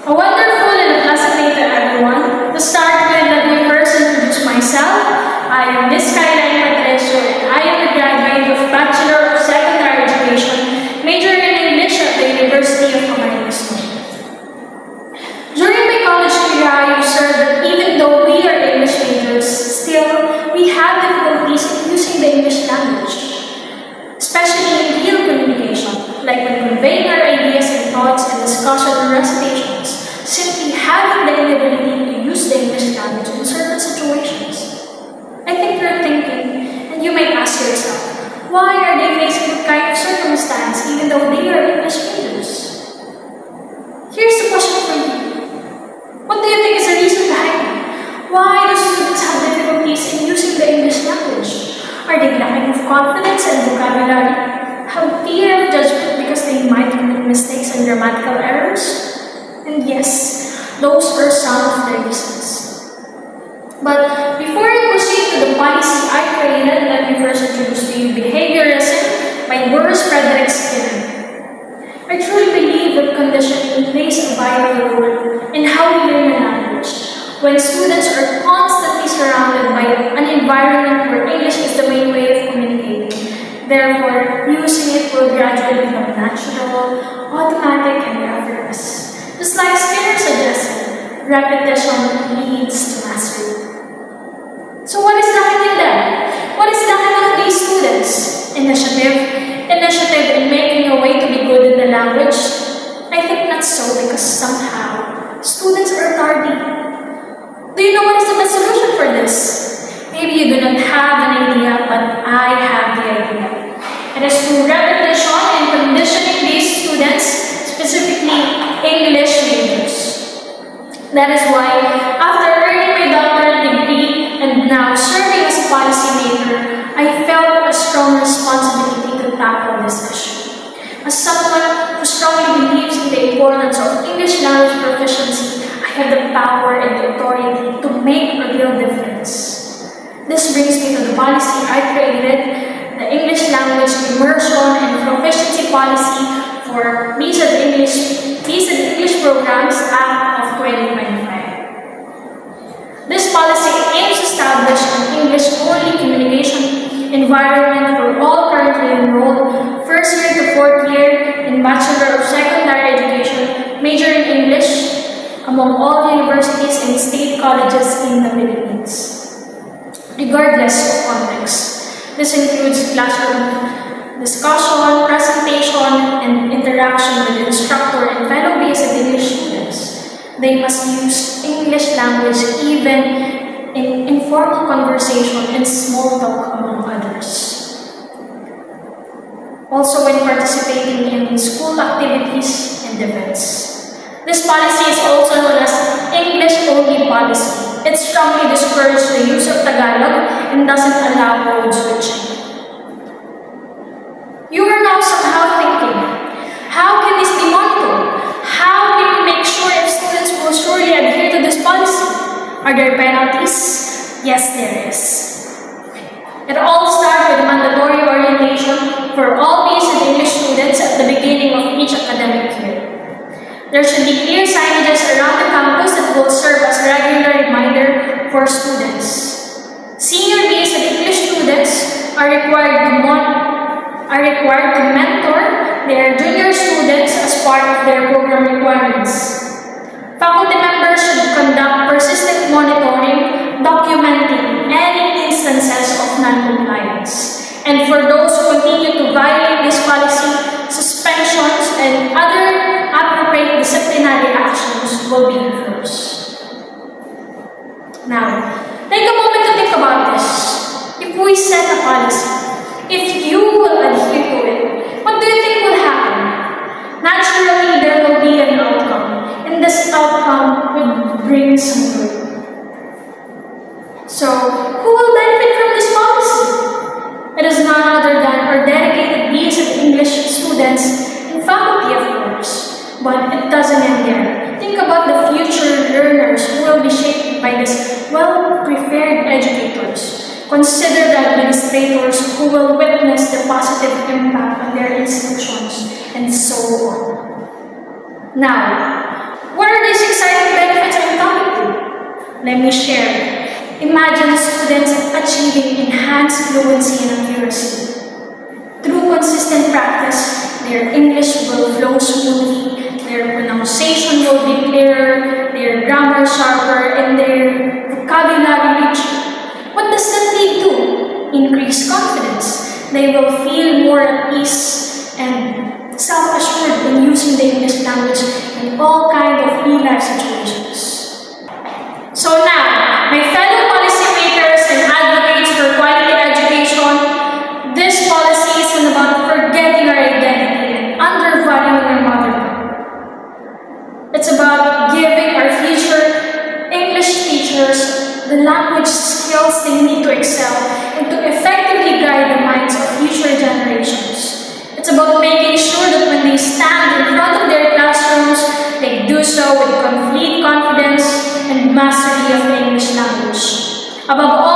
A wonderful and a pleasant day to everyone. To start with, let me first introduce myself. I am Miss Skyline Patricio and I am a graduate of Bachelor of Secondary Education, majoring in English at the University of Camarines Norte. During my college career, I observed that even though we are English majors, still we have difficulties in using the English language, especially in real communication, like when conveying our ideas and thoughts in discussion or recitations. Simply having the inability to use the English language in certain situations. I think you're thinking, and you might ask yourself, why are they facing that kind of circumstance even though they are English majors? Here's the question for you. What do you think is the reason behind it? Why do students have difficulties in using the English language? Are they lacking of confidence and vocabulary? Have fear of judgment because they might commit mistakes and grammatical errors? And yes, those are some of the reasons. But before I proceed to the policy I created, let me first introduce to you behaviorism by Boris Frederick Skinner. I truly believe that conditioning plays a vital role in how we learn a language. When students are constantly surrounded by an environment where English is the main way of communicating, therefore, using it will gradually become natural, automatic, and effortless. Just like Skinner suggested, repetition leads to mastery. So what is lacking in them? What is lacking of these students? Initiative in making a way to be good in the language? I think not so, because somehow students are tardy. Do you know what is the best solution for this? Maybe you do not have an idea, but I have the idea. It is through repetition and conditioning these students, specifically English majors. That is why, after earning my doctorate degree and now serving as a policymaker, I felt a strong responsibility to tackle this issue. As someone who strongly believes in the importance of English language proficiency, I have the power and the authority to make a real difference. This brings me to the policy I created, the English Language Immersion and Proficiency Policy for BSED English Programs Act of 2025. This policy aims to establish an English-only communication environment for all currently enrolled first year to fourth year in Bachelor of Secondary Education, major in English, among all universities and state colleges in the Philippines, regardless of context. This includes classroom discussion, presentation, and interaction with instructor and fellow BSED English students. They must use English language even in informal conversation and small talk among others. Also when participating in school activities and events. This policy is also known as English-only policy. It strongly discourages the use of Tagalog and doesn't allow code switching. You are now somehow thinking, how can this be monitored? How can we make sure if students will surely adhere to this policy? Are there penalties? Yes, there is. It all starts with mandatory orientation for all BSED English students at the beginning of each academic year. There should be clear signages around the campus that will serve as a regular reminder for students. Senior BSED English students are required to mentor their junior students as part of their program requirements. Faculty members should conduct persistent monitoring, documenting any instances of non-compliance. And for those who continue to violate this policy, suspensions and other appropriate disciplinary actions will be enforced. Now, take a moment to think about this. If we set a policy, if you will adhere to it, what do you think will happen? Naturally, there will be an outcome, and this outcome will bring some good. So, who will benefit from this policy? It is none other than our dedicated BSED English students and faculty, of course. But it doesn't end there. Think about the future learners who will be shaped by these well-prepared educators. Consider the administrators who will witness the positive impact on their institutions, and so on. Now, what are these exciting benefits I'm talking to. Let me share. Imagine students achieving enhanced fluency and accuracy. Through consistent practice, their English will flow smoothly, their pronunciation will be clearer, their grammar sharper, and their vocabulary richer. What does that lead to? Increased confidence. They will feel more at ease and self-assured when using the English language in all kinds of real-life situations. So now, my fellow policymakers and advocates for quality education, this policy isn't about forgetting our identity and undervaluing our mother tongue. It's about giving our future English teachers the language skills they need to excel and to effectively guide the minds of future generations. It's about making sure that when they stand in front of their classrooms, they do so with complete confidence and mastery of the English language. Above all,